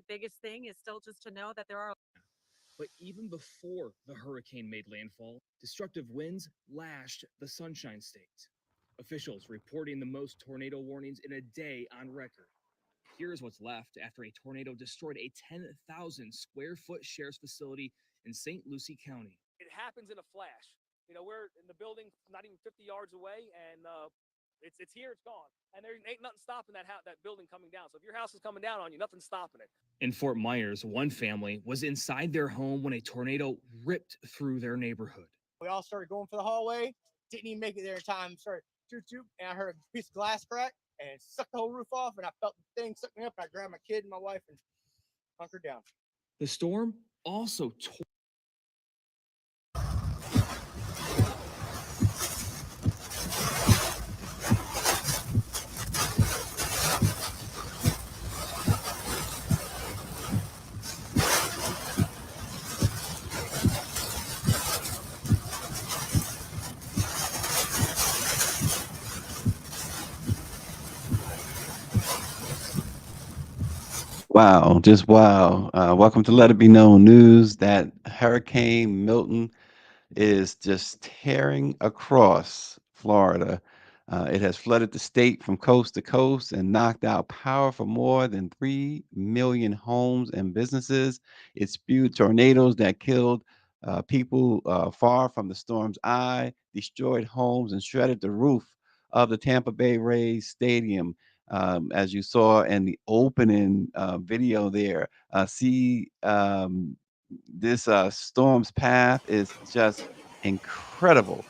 biggest thing is still just to know that there are. But even before the hurricane made landfall, destructive winds lashed the Sunshine State. Officials reporting the most tornado warnings in a day on record. Here's what's left after a tornado destroyed a 10,000 square foot sheriff's facility in St. Lucie County. It happens in a flash. We're in the building not even 50 yards away, and it's here, it's gone. And there ain't nothing stopping that building coming down. So if your house is coming down on you, nothing's stopping it. In Fort Myers, one family was inside their home when a tornado ripped through their neighborhood. We all started going for the hallway. Didn't even make it there in time. Started choo-choo, and I heard a piece of glass crack, and it sucked the whole roof off, and I felt the thing suck me up, and I grabbed my kid and my wife and hunkered down. The storm also tore. Wow, just wow. Welcome to Let It Be Known News that Hurricane Milton is just tearing across Florida. It has flooded the state from coast to coast and knocked out power for more than 3 million homes and businesses. It spewed tornadoes that killed people far from the storm's eye, destroyed homes, and shredded the roof of the Tampa Bay Rays Stadium. As you saw in the opening video there, see this storm's path is just incredible,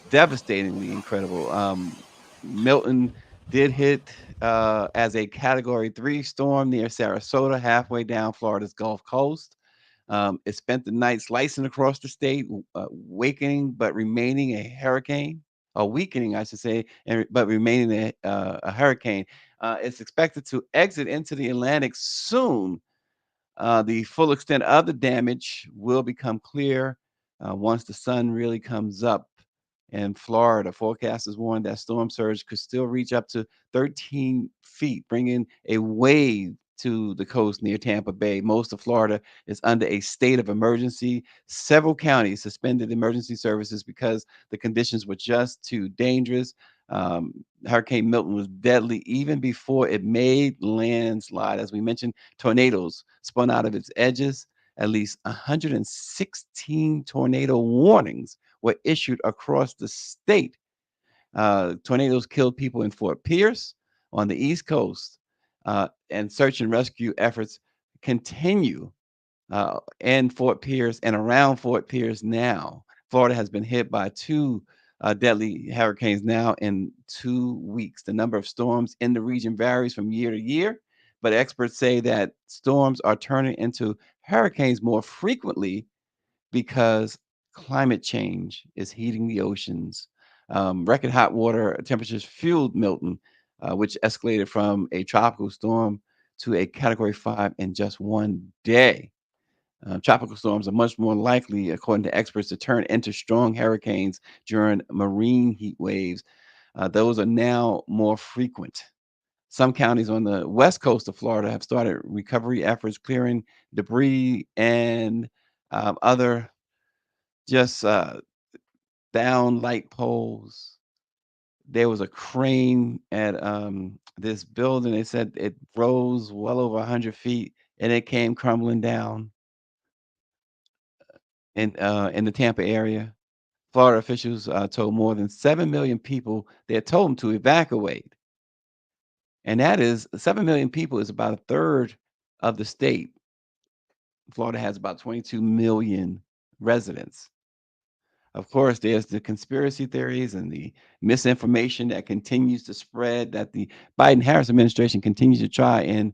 devastatingly incredible. Milton did hit as a Category 3 storm near Sarasota, halfway down Florida's Gulf Coast. It spent the night slicing across the state, wakening but remaining a hurricane, or weakening, I should say, but remaining a hurricane. It's expected to exit into the Atlantic soon. The full extent of the damage will become clear once the sun really comes up in Florida. Forecasters warn that storm surge could still reach up to 13 feet, bringing a wave to the coast near Tampa Bay. Most of Florida is under a state of emergency. Several counties suspended emergency services because the conditions were just too dangerous. Hurricane Milton was deadly even before it made landslide. As we mentioned, tornadoes spun out of its edges. At least 116 tornado warnings were issued across the state. Tornadoes killed people in Fort Pierce on the East Coast, and search and rescue efforts continue in Fort Pierce and around Fort Pierce now. Florida has been hit by two deadly hurricanes now in 2 weeks. The number of storms in the region varies from year to year, but experts say that storms are turning into hurricanes more frequently because climate change is heating the oceans. Record hot water temperatures fueled Milton, which escalated from a tropical storm to a Category 5 in just one day. Tropical storms are much more likely, according to experts, to turn into strong hurricanes during marine heat waves. Those are now more frequent. Some counties on the west coast of Florida have started recovery efforts, clearing debris and other just down light poles. There was a crane at this building. They said it rose well over 100 feet and it came crumbling down in the Tampa area. Florida officials told more than 7 million people they had told them to evacuate. And that is 7 million people is about a third of the state. Florida has about 22 million residents. Of course, there's the conspiracy theories and the misinformation that continues to spread, that the Biden-Harris administration continues to try and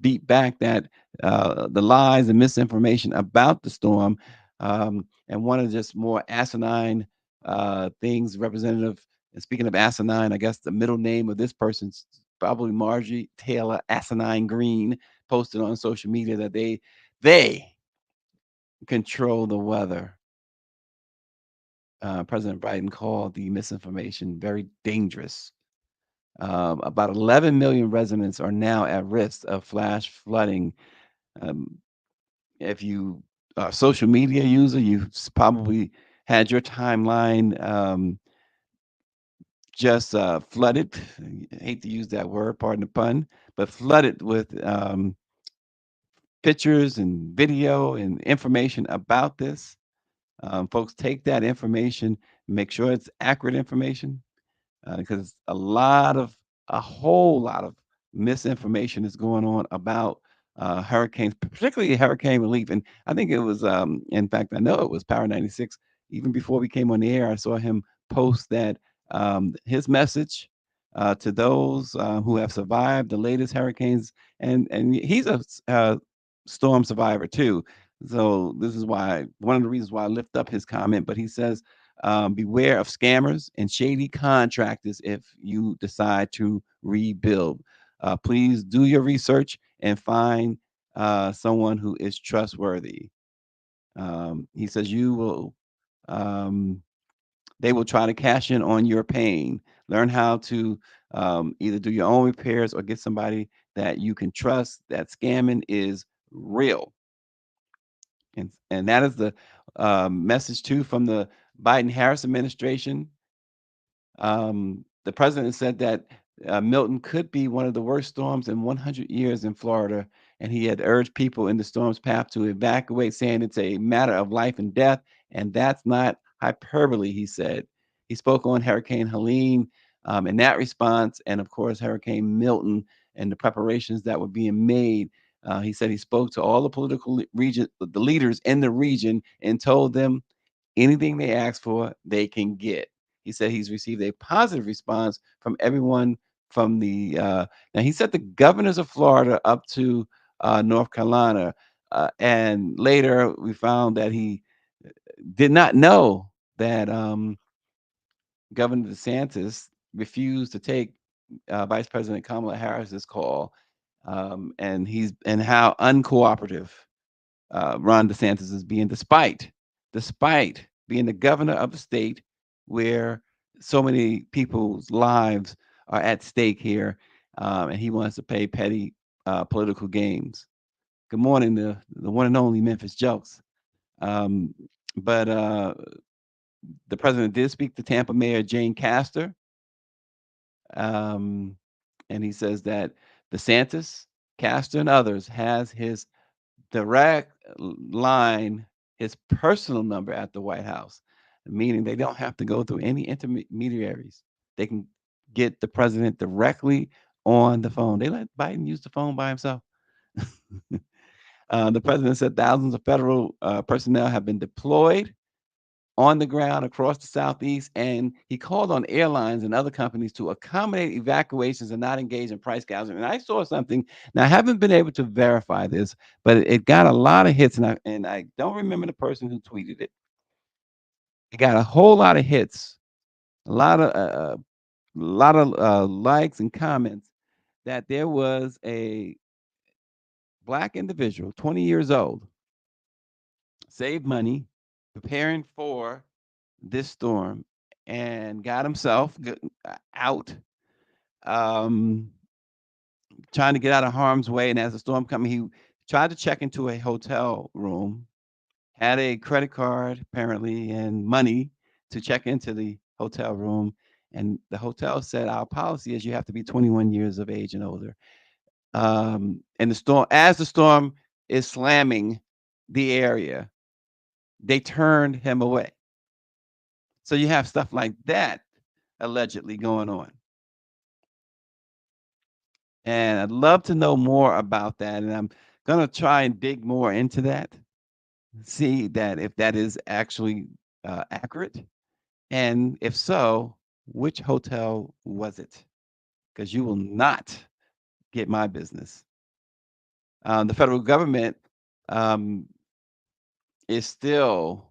beat back that the lies and misinformation about the storm. And one of the just more asinine things, Representative, and speaking of asinine, I guess the middle name of this person's probably Marjorie Taylor Asinine Green, posted on social media that they control the weather. President Biden called the misinformation very dangerous. About 11 million residents are now at risk of flash flooding. Um, if you are a social media user, you've probably had your timeline just flooded. I hate to use that word, pardon the pun, but flooded with pictures and video and information about this. Folks, take that information, make sure it's accurate information, because a whole lot of misinformation is going on about hurricanes, particularly hurricane relief. And I think it was, in fact, I know it was Power 96. Even before we came on the air, I saw him post that his message to those who have survived the latest hurricanes, and he's a storm survivor too. So this is why one of the reasons why I lift up his comment. But he says, beware of scammers and shady contractors if you decide to rebuild. Please do your research and find someone who is trustworthy. He says you will. They will try to cash in on your pain. Learn how to either do your own repairs or get somebody that you can trust. That scamming is real, and that is the message too from the Biden-Harris administration. The president said that Milton could be one of the worst storms in 100 years in Florida, and he had urged people in the storm's path to evacuate, saying it's a matter of life and death, and that's not hyperbole, he said. He spoke on Hurricane Helene in that response, and of course, Hurricane Milton and the preparations that were being made. He said he spoke to all the political region, the leaders in the region, and told them anything they ask for, they can get. He said he's received a positive response from everyone from the now he said the governors of Florida up to North Carolina, and later we found that he did not know that Governor DeSantis refused to take Vice President Kamala Harris's call, and how uncooperative Ron DeSantis is being, despite being the governor of the state where so many people's lives are at stake here, and he wants to play petty political games. Good morning, the one and only Memphis Jokes. Um, but the president did speak to Tampa Mayor Jane Castor, um, and he says that DeSantis, Castor, and others has his direct line, his personal number at the White House, meaning they don't have to go through any intermediaries. They can get the president directly on the phone. They let Biden use the phone by himself. The president said thousands of federal personnel have been deployed on the ground across the Southeast, and he called on airlines and other companies to accommodate evacuations and not engage in price gouging. And I saw something. Now, I haven't been able to verify this, but it got a lot of hits, and I don't remember the person who tweeted it. It got a whole lot of hits, a lot of likes and comments, that there was a black individual, 20 years old, saved money, preparing for this storm, and got himself out, um, trying to get out of harm's way. And as the storm coming, he tried to check into a hotel room, had a credit card apparently and money to check into the hotel room. And the hotel said, our policy is you have to be 21 years of age and older. And as the storm is slamming the area, they turned him away. So you have stuff like that allegedly going on. And I'd love to know more about that. And I'm going to try and dig more into that, see that if that is actually accurate. And if so, which hotel was it? Because you will not get my business. The federal government um, is still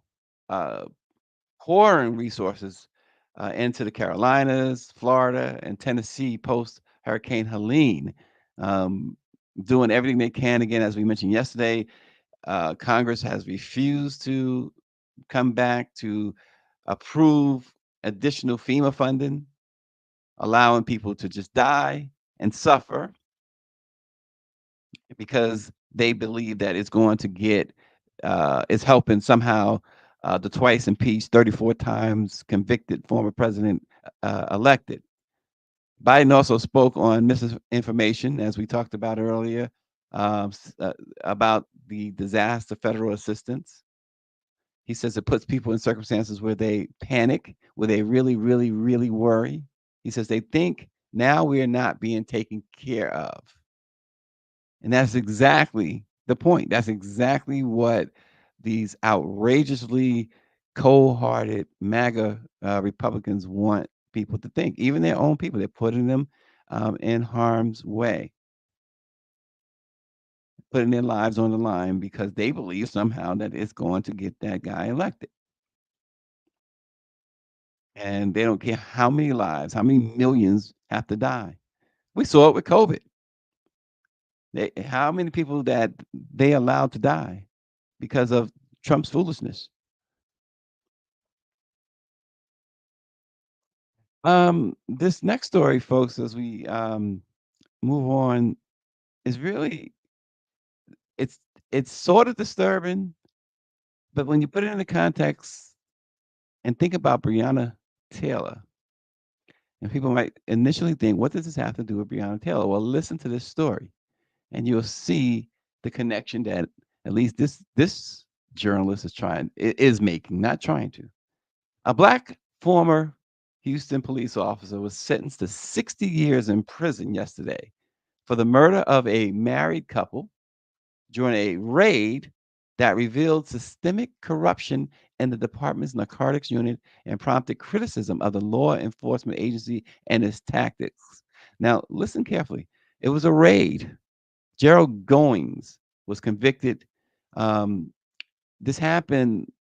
uh, pouring resources into the Carolinas, Florida, and Tennessee post Hurricane Helene, doing everything they can. Again, as we mentioned yesterday, Congress has refused to come back to approve additional FEMA funding. allowing people to just die and suffer because they believe that it's going to get, it's helping somehow the twice impeached, 34 times convicted former president elected. Biden also spoke on misinformation, as we talked about earlier, about the disaster federal assistance. He says it puts people in circumstances where they panic, where they really, really, really worry. He says they think now we are not being taken care of. And that's exactly the point. That's exactly what these outrageously cold hearted MAGA Republicans want people to think. Even their own people, they're putting them in harm's way, putting their lives on the line because they believe somehow that it's going to get that guy elected. And they don't care how many lives, how many millions have to die. We saw it with COVID. How many people that they allowed to die because of Trump's foolishness? This next story, folks, as we move on, is really it's it's sort of disturbing, but when you put it in the context and think about Breonna Taylor, and people might initially think, what does this have to do with Breonna Taylor? Well, listen to this story, and you'll see the connection that at least this journalist is making, not trying to. A black former Houston police officer was sentenced to 60 years in prison yesterday for the murder of a married couple during a raid that revealed systemic corruption in the department's narcotics unit and prompted criticism of the law enforcement agency and its tactics. Now, listen carefully. It was a raid. Gerald Goings was convicted. Um, this happened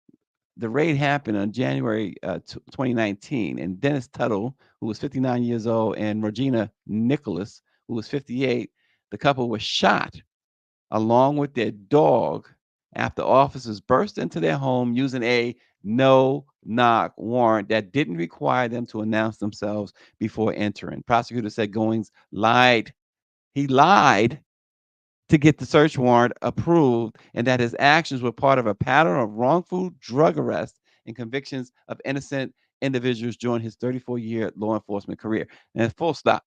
The raid happened on January 2019, and Dennis Tuttle, who was 59 years old, and Regina Nicholas, who was 58, the couple was shot along with their dog after officers burst into their home using a no knock warrant that didn't require them to announce themselves before entering. Prosecutors said Goings lied. He lied to get the search warrant approved and that his actions were part of a pattern of wrongful drug arrests and convictions of innocent individuals during his 34-year law enforcement career. And full stop.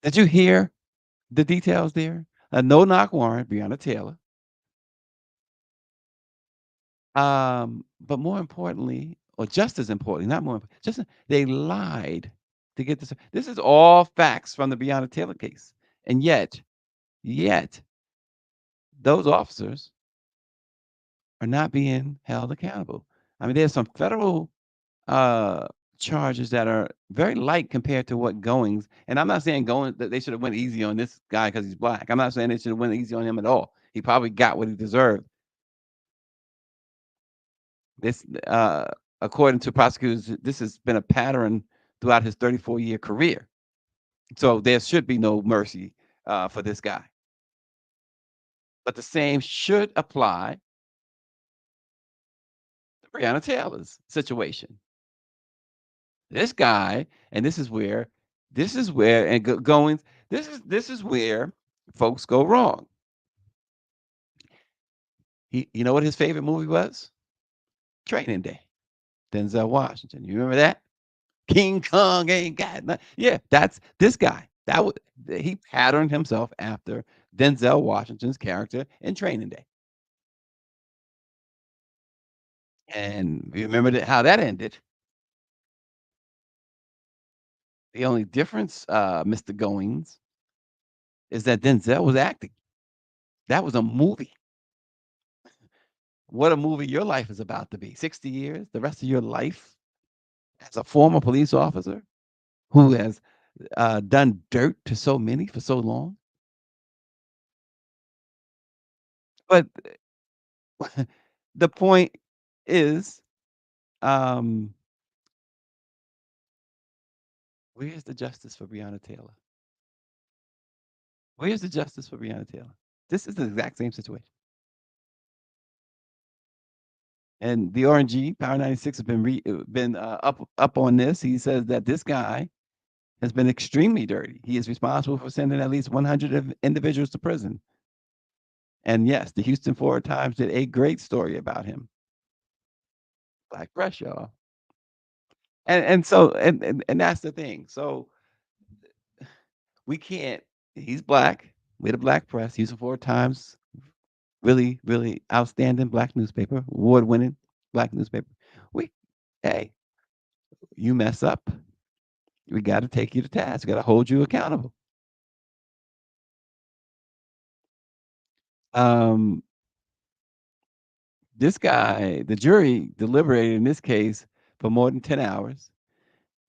Did you hear the details there? A no knock warrant, Breonna Taylor. But more importantly, or just as importantly, not more, just they lied to get this. This is all facts from the Breonna Taylor case, and yet, those officers are not being held accountable. I mean, there's some federal uh charges that are very light compared to what Goings, and I'm not saying Goings that they should have went easy on this guy because he's black. I'm not saying they should have went easy on him at all. He probably got what he deserved. This according to prosecutors, this has been a pattern throughout his 34-year career. So there should be no mercy for this guy. But the same should apply to Breonna Taylor's situation. This guy, and Goings, this is where folks go wrong. You know what his favorite movie was? Training Day. Denzel Washington. You remember that? King Kong ain't got nothing. Yeah, that's this guy. He patterned himself after Denzel Washington's character in Training Day. And you remember how that ended. The only difference, Mr. Goings, is that Denzel was acting. That was a movie. What a movie your life is about to be. 60 years, the rest of your life as a former police officer who has done dirt to so many for so long. But the point is, um, where's the justice for Breonna Taylor? Where's the justice for Breonna Taylor? This is the exact same situation. And the RNG Power 96 has been up on this. He says that this guy has been extremely dirty. He is responsible for sending at least 100 individuals to prison. And yes, the Houston Forward Times did a great story about him. Black press, y'all. And so and that's the thing. So we can't. He's black. We're the black press. Houston Forward Times, really, really outstanding black newspaper, award-winning black newspaper. We, hey, you mess up, we got to take you to task. We got to hold you accountable. This guy, the jury deliberated in this case for more than 10 hours.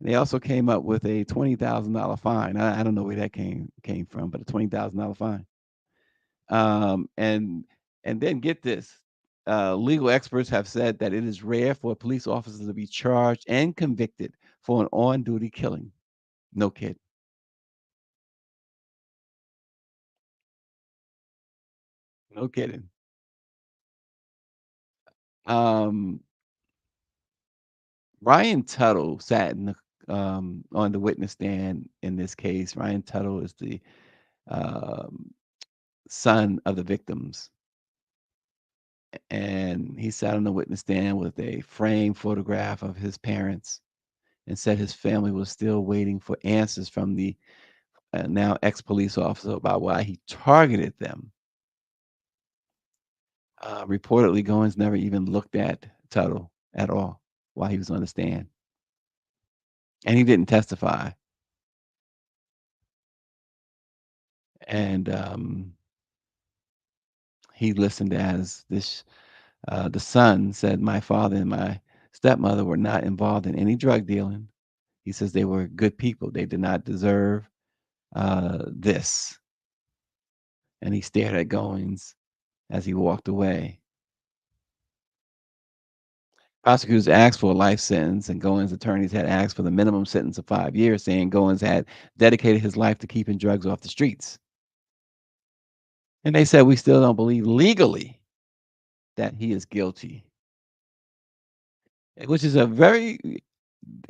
They also came up with a $20,000 fine. I don't know where that came from, but a $20,000 fine. And then get this. Legal experts have said that it is rare for police officers to be charged and convicted for an on-duty killing. No kidding. No kidding. Ryan Tuttle sat on the witness stand in this case. Ryan Tuttle is the son of the victims. And he sat on the witness stand with a framed photograph of his parents and said his family was still waiting for answers from the now ex-police officer about why he targeted them. Reportedly, Goins never even looked at Tuttle at all while he was on the stand. And he didn't testify. And he listened as the son said, my father and my stepmother were not involved in any drug dealing. He says they were good people. They did not deserve this. And he stared at Goins as he walked away. Prosecutors asked for a life sentence, and Goins' attorneys had asked for the minimum sentence of 5 years, saying Goins had dedicated his life to keeping drugs off the streets. And they said, we still don't believe legally that he is guilty. Which is a very,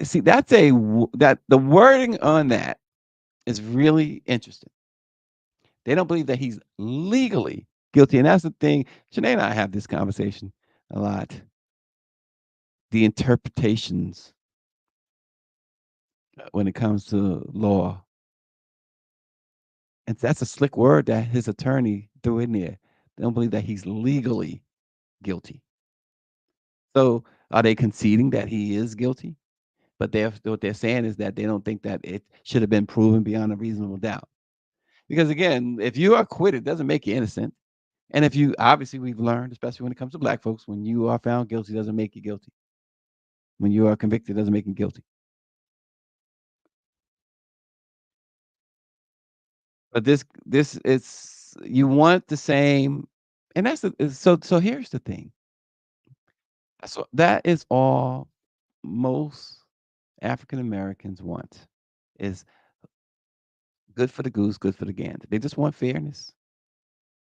see, that the wording on that is really interesting. They don't believe that he's legally guilty. And that's the thing. Shanae and I have this conversation a lot. The interpretations when it comes to law. And that's a slick word that his attorney threw in there. They don't believe that he's legally guilty. So are they conceding that he is guilty? But what they're saying is that they don't think that it should have been proven beyond a reasonable doubt. Because again, if you are acquitted, it doesn't make you innocent. And if you, obviously we've learned, especially when it comes to black folks, when you are found guilty, doesn't make you guilty. When you are convicted, doesn't make you guilty. But this it's, you want the same, and that's so here's the thing. So that is all most African Americans want, is good for the goose, good for the gander. They just want fairness.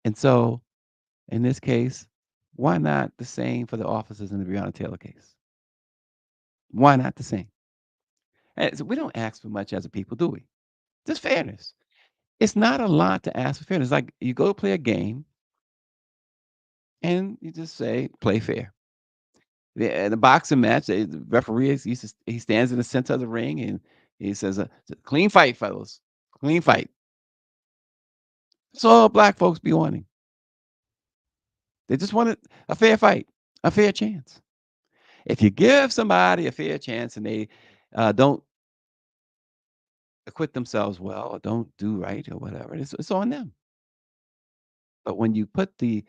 And so in this case, why not the same for the officers in the Breonna Taylor case? Why not the same? And so we don't ask for much as a people, do we? Just fairness. It's not a lot to ask for fairness. Like you go play a game and you just say, play fair. The boxing match, the referee, he stands in the center of the ring and he says, clean fight, fellas. Clean fight. That's all black folks be wanting. They just want a fair fight, a fair chance. If you give somebody a fair chance and they don't acquit themselves well or don't do right or whatever, it's on them. But when you put the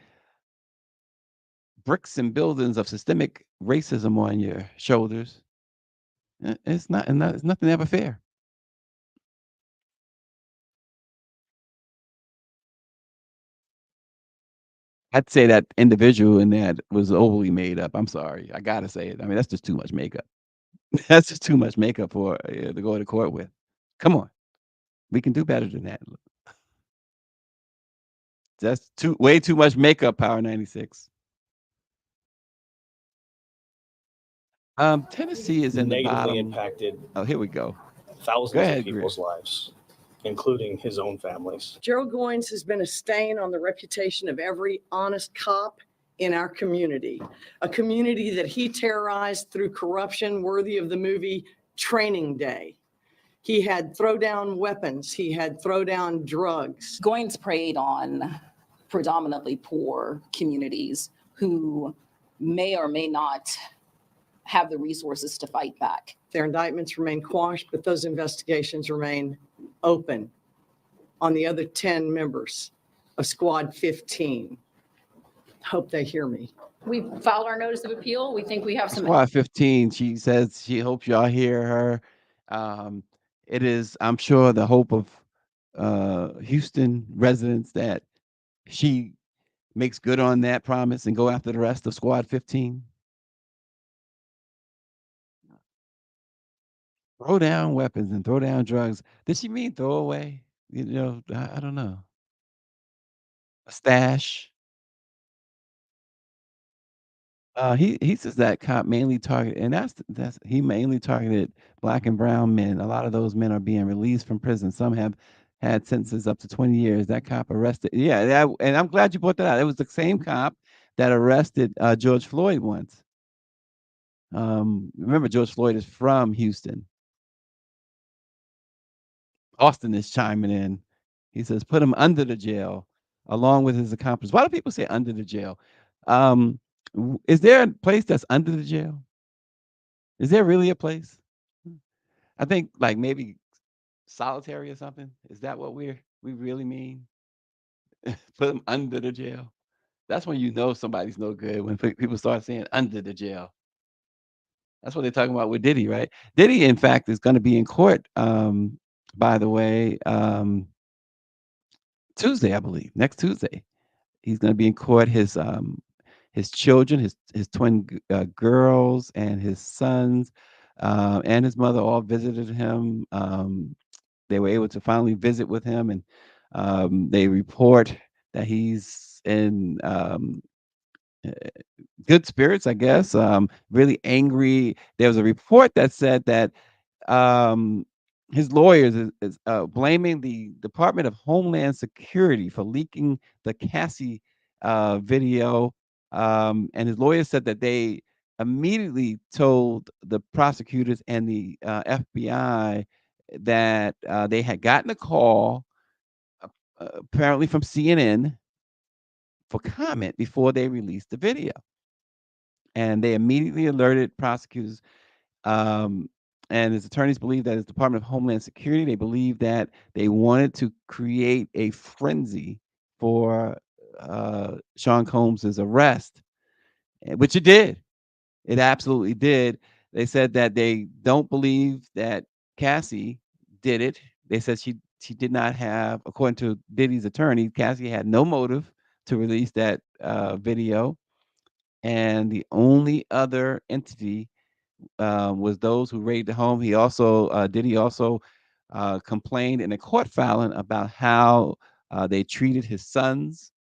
bricks and buildings of systemic racism on your shoulders, it's nothing ever fair. I'd say that individual in that was overly made up. I'm sorry. I gotta say it. I mean, that's just too much makeup. That's just too much makeup for to go to court with. Come on. We can do better than that. That's way too much makeup, Power 96. Tennessee is in the negatively bottom. impacted Oh, here we go. thousands ahead, of people's lives, including his own families. Gerald Goins has been a stain on the reputation of every honest cop in our community, a community that he terrorized through corruption worthy of the movie Training Day. He had throwdown weapons. He had throwdown drugs. Goins preyed on predominantly poor communities who may or may not have the resources to fight back. Their indictments remain quashed, but those investigations remain open on the other 10 members of Squad 15. Hope they hear me. We filed our notice of appeal. We think we have some. Squad 15, she says she hopes y'all hear her. It is, I'm sure, the hope of Houston residents that she makes good on that promise and go after the rest of Squad 15. Throw down weapons and throw down drugs. Did she mean throw away? You know, I don't know. A stash. He says that cop mainly targeted, and that's he mainly targeted black and brown men. A lot of those men are being released from prison. Some have had sentences up to 20 years. That cop arrested, yeah, and I'm glad you brought that out. It was the same cop that arrested George Floyd once. Remember, George Floyd is from Houston. Austin is chiming in. He says, put him under the jail along with his accomplice. Why do people say under the jail? Is there a place that's under the jail? Is there really a place? I think like maybe solitary or something. Is that what we really mean? Put them under the jail. That's when you know somebody's no good, when people start saying under the jail. That's what they're talking about with Diddy, right? Diddy, in fact, is going to be in court, by the way, Tuesday, I believe, next Tuesday. He's going to be in court. His children, his twin girls, and his sons, and his mother all visited him. They were able to finally visit with him, and they report that he's in good spirits, I guess. Really angry. There was a report that said that his lawyers is blaming the Department of Homeland Security for leaking the Cassie video. And his lawyers said that they immediately told the prosecutors and the FBI that they had gotten a call, apparently from CNN, for comment before they released the video. And they immediately alerted prosecutors. And his attorneys believe that his Department of Homeland Security, they believe that they wanted to create a frenzy for Sean Combs's arrest, which it did. It absolutely did. They said that they don't believe that Cassie did it. They said she did not have, according to Diddy's attorney, Cassie had no motive to release that video. And the only other entity was those who raided the home. He also, Diddy also complained in a court filing about how they treated his sons,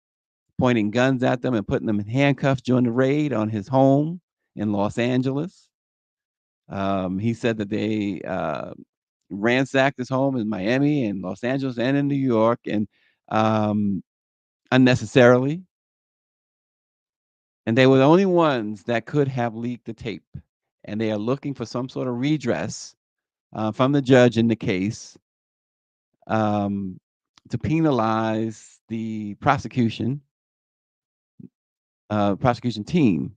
pointing guns at them and putting them in handcuffs during the raid on his home in Los Angeles. He said that they ransacked his home in Miami and Los Angeles and in New York, and unnecessarily. And they were the only ones that could have leaked the tape. And they are looking for some sort of redress from the judge in the case to penalize the prosecution team.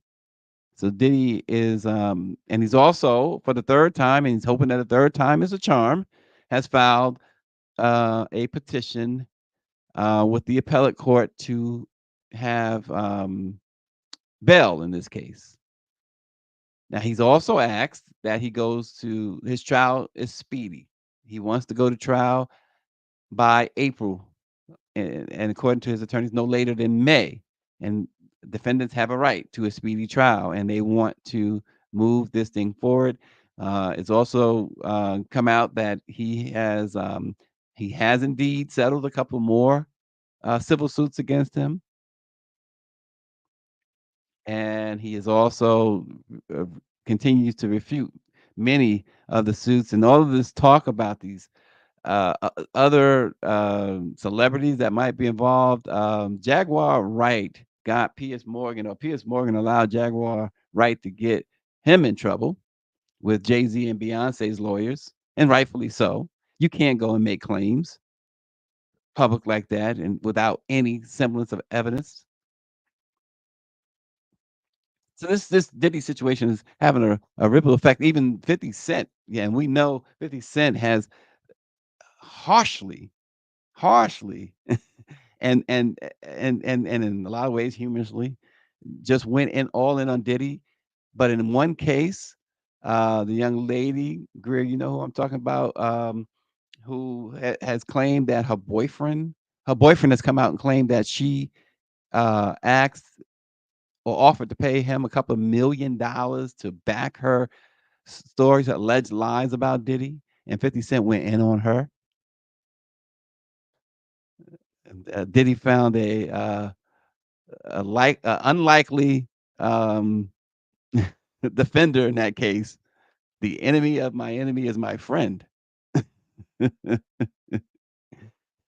So Diddy is, and he's also, for the third time, and he's hoping that a third time is a charm, has filed a petition with the appellate court to have bail in this case. Now, he's also asked that he goes to, his trial is speedy. He wants to go to trial by April, and according to his attorneys, no later than May. And defendants have a right to a speedy trial, and they want to move this thing forward. It's also come out that he has indeed settled a couple more civil suits against him. And he is also continues to refute many of the suits, and all of this talk about these other celebrities that might be involved. Jaguar Wright got Piers Morgan, or Piers Morgan allowed Jaguar Wright to get him in trouble with Jay-Z and Beyonce's lawyers, and rightfully so. You can't go and make claims public like that and without any semblance of evidence. So this Diddy situation is having a ripple effect. Even 50 Cent, yeah, and we know 50 Cent has harshly, and in a lot of ways humorously, just went in all in on Diddy. But in one case, the young lady, Greer, you know who I'm talking about, who has claimed that her boyfriend has come out and claimed that she asked or offered to pay him a couple of $1 million to back her stories, alleged lies about Diddy, and 50 Cent went in on her. Diddy found a unlikely defender in that case. The enemy of my enemy is my friend.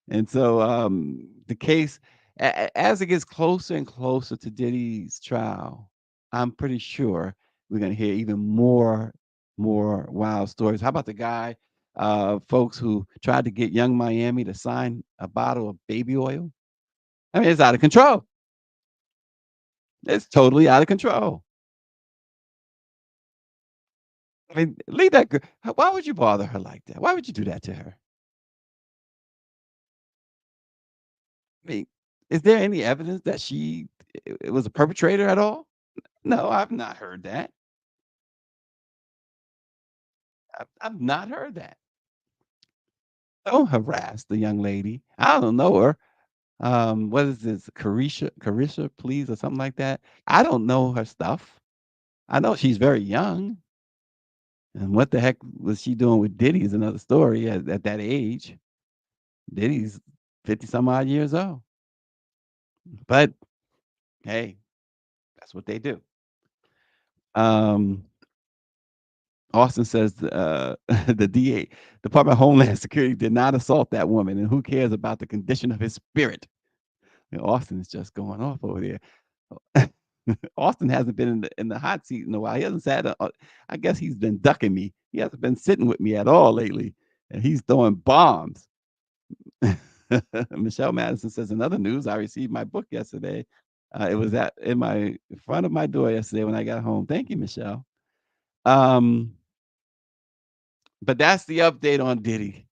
And so the case, as it gets closer and closer to Diddy's trial, I'm pretty sure we're going to hear even more wild stories. How about the guy, folks who tried to get Young Miami to sign a bottle of baby oil? I mean, it's out of control. It's totally out of control. I mean, leave that girl. Why would you bother her like that? Why would you do that to her? I mean, is there any evidence that she was a perpetrator at all? No, I've not heard that. I've not heard that. Don't harass the young lady. I don't know her. What is this? Carisha, please, or something like that. I don't know her stuff. I know she's very young. And what the heck was she doing with Diddy is another story at that age. Diddy's 50 some odd years old. But hey, that's what they do. Austin says the DA, Department of Homeland Security, did not assault that woman, and who cares about the condition of his spirit? You know, Austin is just going off over there. Austin hasn't been in the hot seat in a while. He hasn't sat. I guess he's been ducking me. He hasn't been sitting with me at all lately, and he's throwing bombs. Michelle Madison says, in other news, I received my book yesterday. It was in front of my door yesterday when I got home. Thank you, Michelle. But that's the update on Diddy.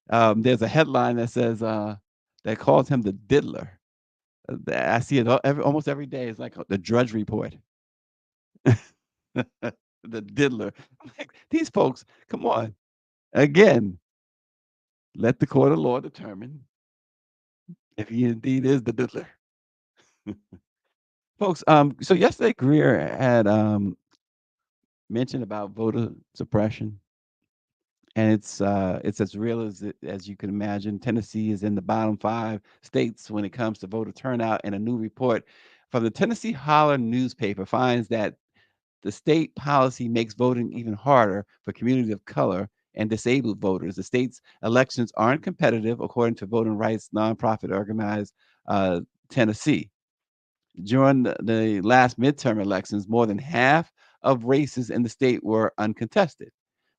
There's a headline that says that calls him the diddler. I see it almost every day. It's like the Drudge Report. The diddler. Like, these folks, come on. Again, let the court of law determine if he indeed is the diddler. Folks, so yesterday Greer had mentioned about voter suppression. And it's as real as you can imagine. Tennessee is in the bottom 5 states when it comes to voter turnout, and a new report from the Tennessee Holler newspaper finds that the state policy makes voting even harder for communities of color and disabled voters. The state's elections aren't competitive, according to voting rights nonprofit organized Tennessee. During the last midterm elections, more than half of races in the state were uncontested.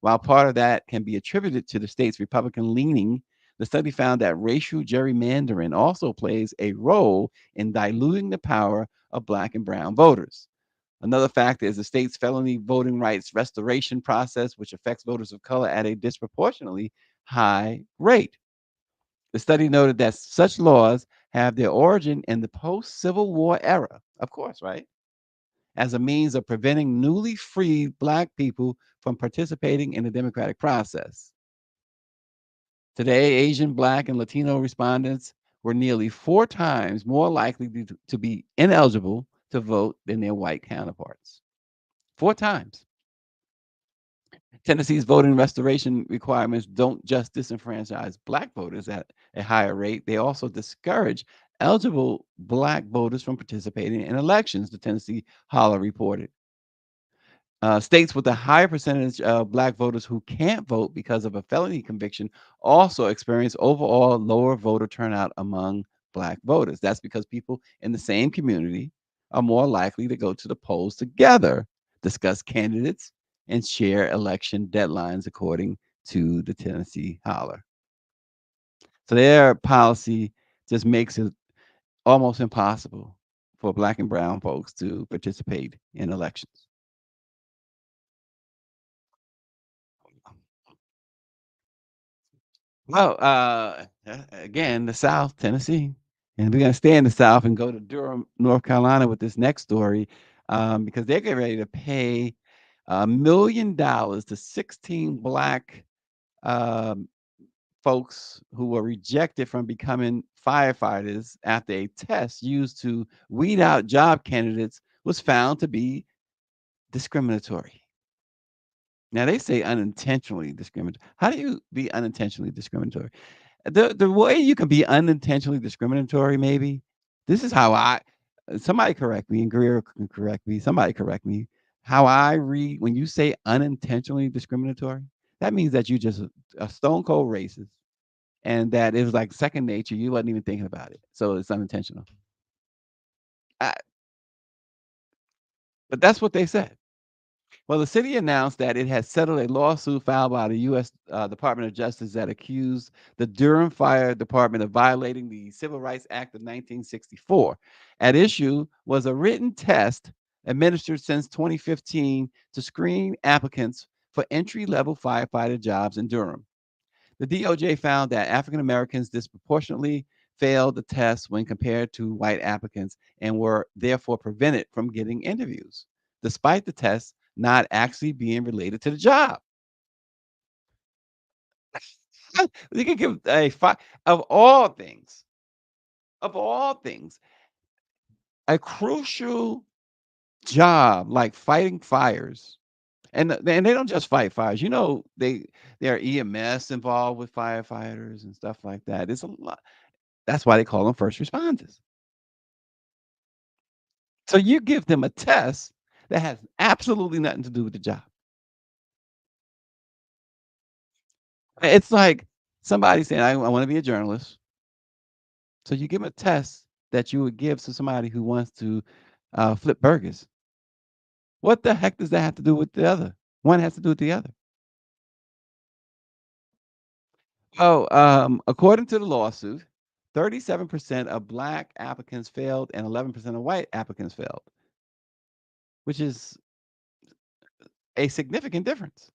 While part of that can be attributed to the state's Republican leaning, the study found that racial gerrymandering also plays a role in diluting the power of Black and brown voters. Another factor is the state's felony voting rights restoration process, which affects voters of color at a disproportionately high rate. The study noted that such laws have their origin in the post-Civil War era, of course, right? As a means of preventing newly freed Black people from participating in the democratic process. Today, Asian, Black, and Latino respondents were nearly 4 times more likely to be ineligible to vote than their white counterparts. 4 times. Tennessee's voting restoration requirements don't just disenfranchise Black voters at a higher rate, they also discourage eligible Black voters from participating in elections, the Tennessee Holler reported. States with a higher percentage of Black voters who can't vote because of a felony conviction also experience overall lower voter turnout among Black voters. That's because people in the same community are more likely to go to the polls together, discuss candidates, and share election deadlines, according to the Tennessee Holler. So their policy just makes it almost impossible for Black and brown folks to participate in elections. Well, again, the South, Tennessee, and we're gonna stay in the South and go to Durham, North Carolina, with this next story, because they're getting ready to pay $1 million to 16 Black um, folks who were rejected from becoming firefighters after a test used to weed out job candidates was found to be discriminatory. Now they say unintentionally discriminatory. How do you be unintentionally discriminatory? The way you can be unintentionally discriminatory, maybe this is how I. Somebody correct me, and Greer can correct me. Somebody correct me. How I read when you say unintentionally discriminatory, that means that you just a stone cold racist, and that it was like second nature. You wasn't even thinking about it, so it's unintentional. I, but that's what they said. Well, the city announced that it had settled a lawsuit filed by the U.S. Department of Justice that accused the Durham Fire Department of violating the Civil Rights Act of 1964. At issue was a written test administered since 2015 to screen applicants for entry-level firefighter jobs in Durham. The DOJ found that African Americans disproportionately failed the test when compared to white applicants and were therefore prevented from getting interviews, despite the test not actually being related to the job. You can give a of all things, a crucial job like fighting fires. And they don't just fight fires. You know, there are EMS involved with firefighters and stuff like that. It's a lot. That's why they call them first responders. So you give them a test that has absolutely nothing to do with the job. It's like somebody saying, I want to be a journalist. So you give them a test that you would give to somebody who wants to flip burgers. What the heck does that have to do with the other? One has to do with the other. Oh, according to the lawsuit, 37% of Black applicants failed and 11% of white applicants failed, which is a significant difference.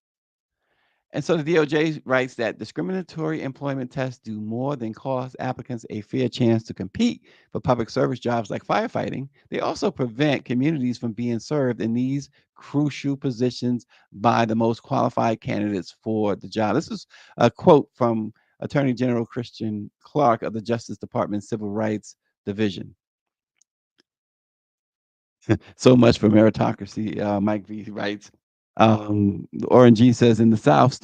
And so the DOJ writes that discriminatory employment tests do more than cost applicants a fair chance to compete for public service jobs like firefighting. They also prevent communities from being served in these crucial positions by the most qualified candidates for the job. This is a quote from Attorney General Christian Clark of the Justice Department Civil Rights Division. So much for meritocracy, Mike V writes. Orange G says in the South,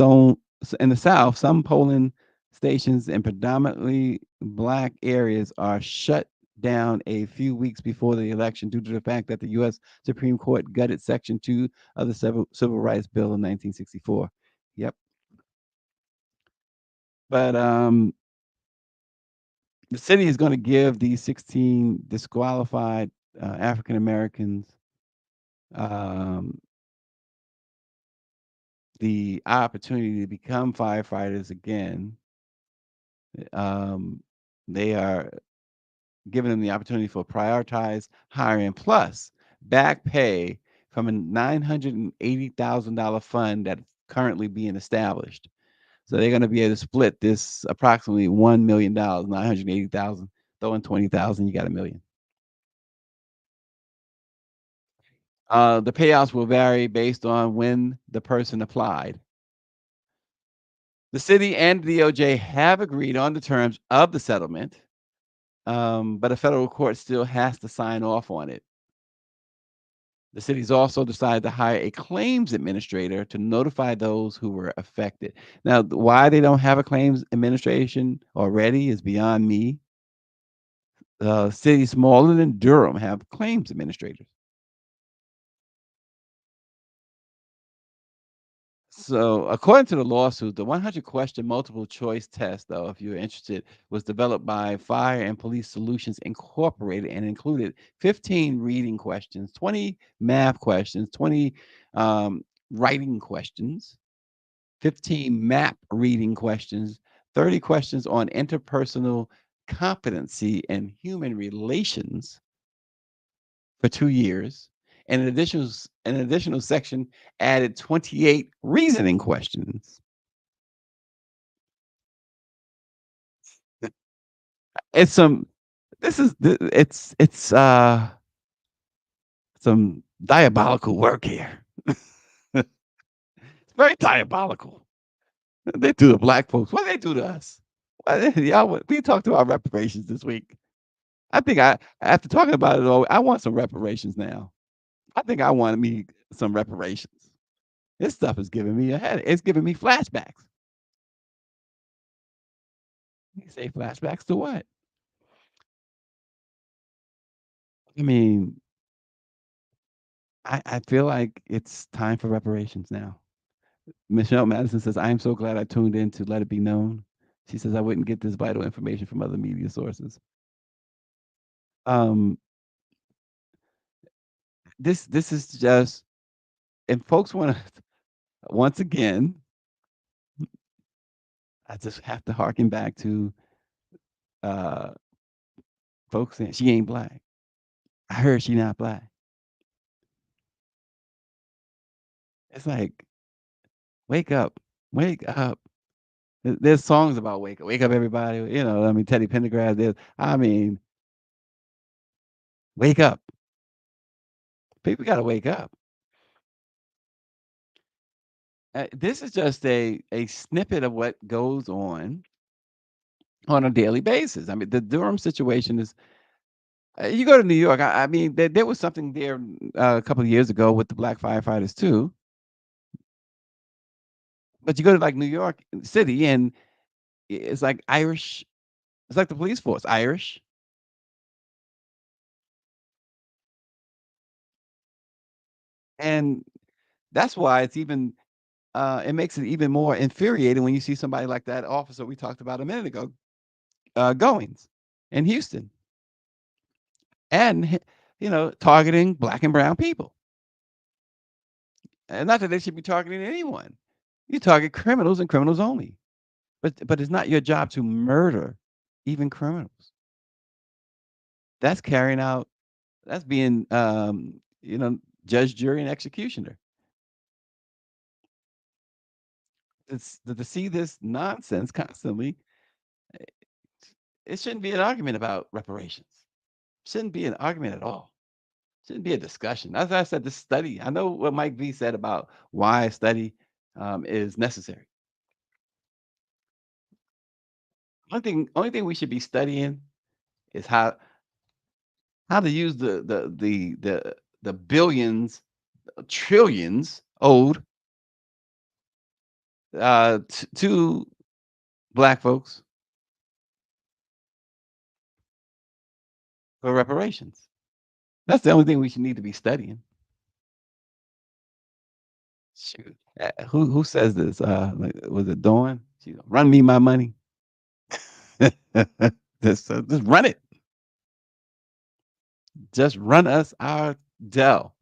some polling stations in predominantly Black areas are shut down a few weeks before the election due to the fact that the U.S. Supreme Court gutted Section 2 of the Civil Rights Bill in 1964. Yep. But the city is going to give these 16 disqualified African Americans the opportunity to become firefighters again. They are giving them the opportunity for prioritized hiring plus back pay from a $980,000 fund that's currently being established. So they're going to be able to split this approximately $1 million, 980,000, throw in 20,000, you got $1 million. The payouts will vary based on when the person applied. The city and the DOJ have agreed on the terms of the settlement, but a federal court still has to sign off on it. The city's also decided to hire a claims administrator to notify those who were affected. Now, why they don't have a claims administration already is beyond me. Cities smaller than Durham have claims administrators. So, according to the lawsuit, the 100-question multiple choice test, though, if you're interested, was developed by Fire and Police Solutions Incorporated and included 15 reading questions, 20 math questions, 20 writing questions, 15 map reading questions, 30 questions on interpersonal competency and human relations for 2 years, and an additional section added 28 reasoning questions. It's some it's some diabolical work here. It's very diabolical. They do to black folks. What they do to us? Y'all, we talked about reparations this week. I think after talking about it all, I want some reparations now. I think I want me some reparations. This stuff is giving me a headache. It's giving me flashbacks. You say flashbacks to what? I mean, I feel like it's time for reparations now. Michelle Madison says, I am so glad I tuned in to let it be known. She says, I wouldn't get this vital information from other media sources. This is just, and folks want to, once again, I just have to harken back to folks saying she ain't black. I heard she not black. It's like, wake up, wake up. There's songs about wake up, everybody. You know, I mean, Teddy Pendergrass. Wake up. People got to wake up. This is just a snippet of what goes on a daily basis. I mean, the Durham situation is. You go to New York. I mean, there was something there a couple of years ago with the black firefighters too. But you go to like New York City, and it's like Irish. It's like the police force, Irish. And that's why it's even it makes it even more infuriating when you see somebody like that officer we talked about a minute ago, Goings in Houston, and targeting black and brown people. And not that they should be targeting anyone. You target criminals and criminals only. But it's not your job to murder even criminals. That's carrying out. That's being judge, jury, and executioner. It's to see this nonsense constantly. It shouldn't be an argument about reparations. Shouldn't be an argument at all. Shouldn't be a discussion. As I said, the study. I know what Mike V said about why a study is necessary. Only thing we should be studying is how to use the billions, trillions owed to black folks for reparations. That's the only thing we should need to be studying. Shoot. Who says this? Was it Dawn? She run me my money. just run it. Just run us our Dell.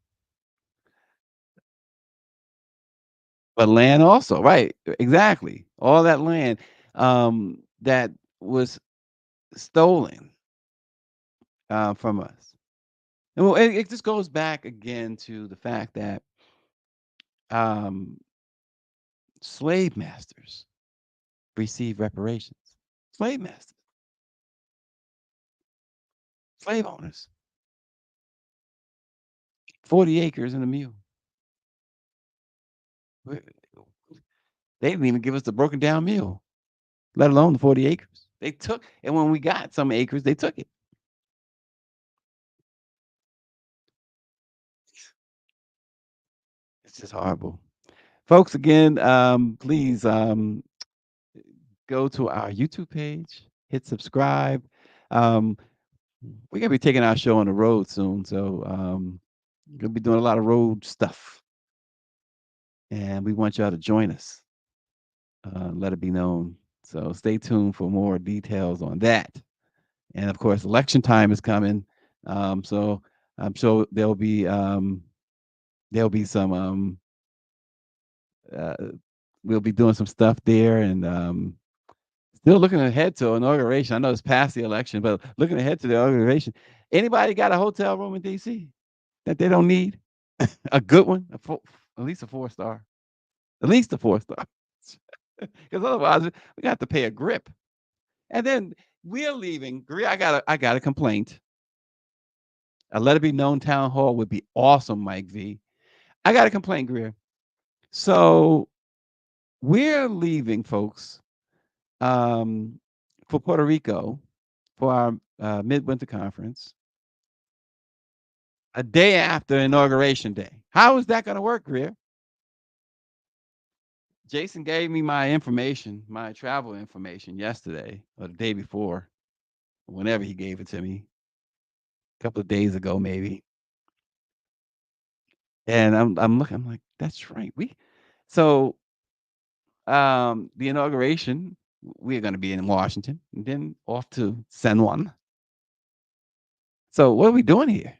But land also, right? Exactly. All that land that was stolen from us. And well, it just goes back again to the fact that slave masters receive reparations. Slave masters, slave owners, 40 acres and a mule. They didn't even give us the broken down mule, let alone the 40 acres. They took, and when we got some acres, they took it. It's just horrible. Folks, again, please go to our YouTube page, hit subscribe. We're gonna be taking our show on the road soon, so we're gonna be doing a lot of road stuff. and we want y'all to join us. Let it be known. So stay tuned for more details on that. And of course, election time is coming. So I'm sure there'll be some uh, we'll be doing some stuff there, and still looking ahead to inauguration. I know it's past the election, but looking ahead to the inauguration. Anybody got a hotel room in DC that they don't need? A good one, at least a 4-star, at least a 4-star, because otherwise we got to pay a grip. And then we're leaving. I got a complaint. A Let It Be Known town hall would be awesome, Mike V. I got a complaint, Greer. So we're leaving, folks, for Puerto Rico for our midwinter conference a day after Inauguration Day. How is that going to work, Greer? Jason gave me my information, my travel information yesterday or the day before, whenever he gave it to me, a couple of days ago, maybe. And I'm looking, I'm like, that's right. So the inauguration, we're going to be in Washington and then off to San Juan. So what are we doing here?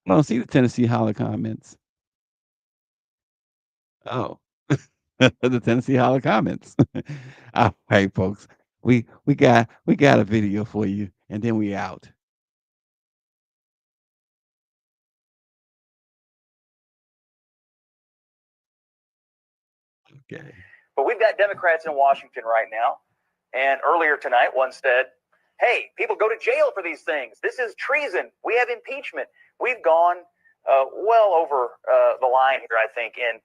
I don't see the Tennessee Holler comments. Oh, the Tennessee Holler comments. All right, folks. We got a video for you, and then we out. Okay. But we've got Democrats in Washington right now. And earlier tonight, one said, hey, people go to jail for these things. This is treason. We have impeachment. We've gone well over the line here, I think, in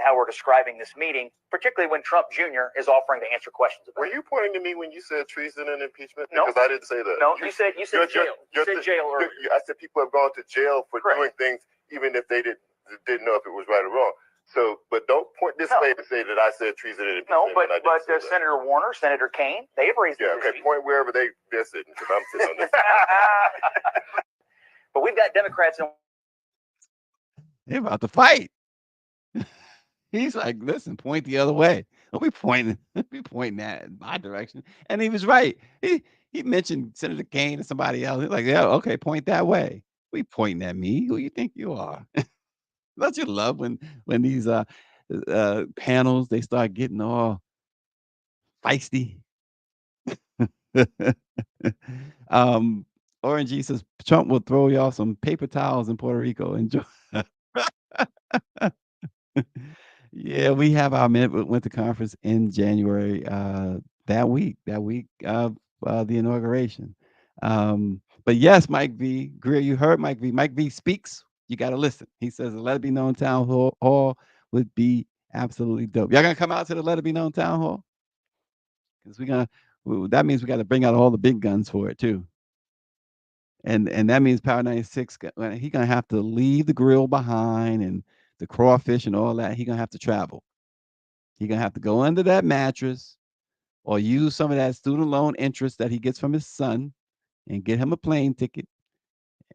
how we're describing this meeting, particularly when Trump Jr. is offering to answer questions about it. Were you pointing to me when you said treason and impeachment? No. Because I didn't say that. No, you said jail. You said jail earlier. I said people have gone to jail for Correct. doing things, even if they didn't know if it was right or wrong. So, but don't point this way and say that I said treason and impeachment. No, but Senator Warner, Senator Kane, they've raised yeah, this okay, issue. point wherever they're sitting, because I'm sitting on this. But we've got Democrats in. They're about to fight. He's like, listen, point the other way. Don't be pointing that in my direction. And he was right. He mentioned Senator Kane and somebody else. He's like, yeah, okay, point that way. We pointing at me. Who you think you are? Don't you love when these panels they start getting all feisty? Orange G says Trump will throw y'all some paper towels in Puerto Rico. Enjoy. Yeah, we have our winter conference in January. That week of the inauguration. But yes, Mike V. Greer, you heard Mike V. Mike V speaks. You got to listen. He says the Let It Be Known Town Hall would be absolutely dope. Y'all gonna come out to the Let It Be Known Town Hall? Because that means we got to bring out all the big guns for it too. And that means Power 96, he gonna have to leave the grill behind and the crawfish and all that. He gonna have to travel. He gonna have to go under that mattress or use some of that student loan interest that he gets from his son and get him a plane ticket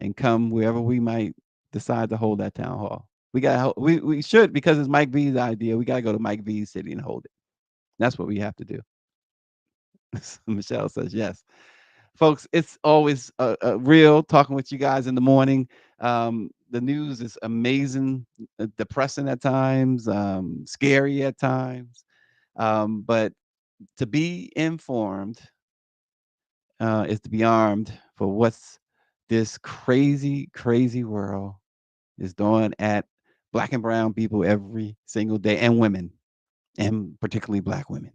and come wherever we might decide to hold that town hall. We should, because it's Mike V's idea. We got to go to Mike V's city and hold it. That's what we have to do. Michelle says yes. Folks, it's always real talking with you guys in the morning. The news is amazing, depressing at times, scary at times. But to be informed is to be armed for what's this crazy, crazy world is doing at Black and brown people every single day, and women, and particularly Black women.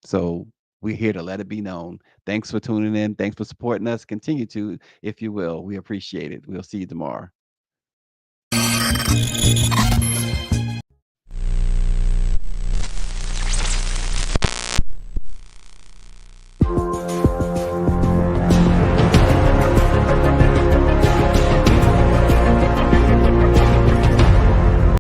So we're here to let it be known. Thanks for tuning in. Thanks for supporting us. Continue to, if you will. We appreciate it. We'll see you tomorrow.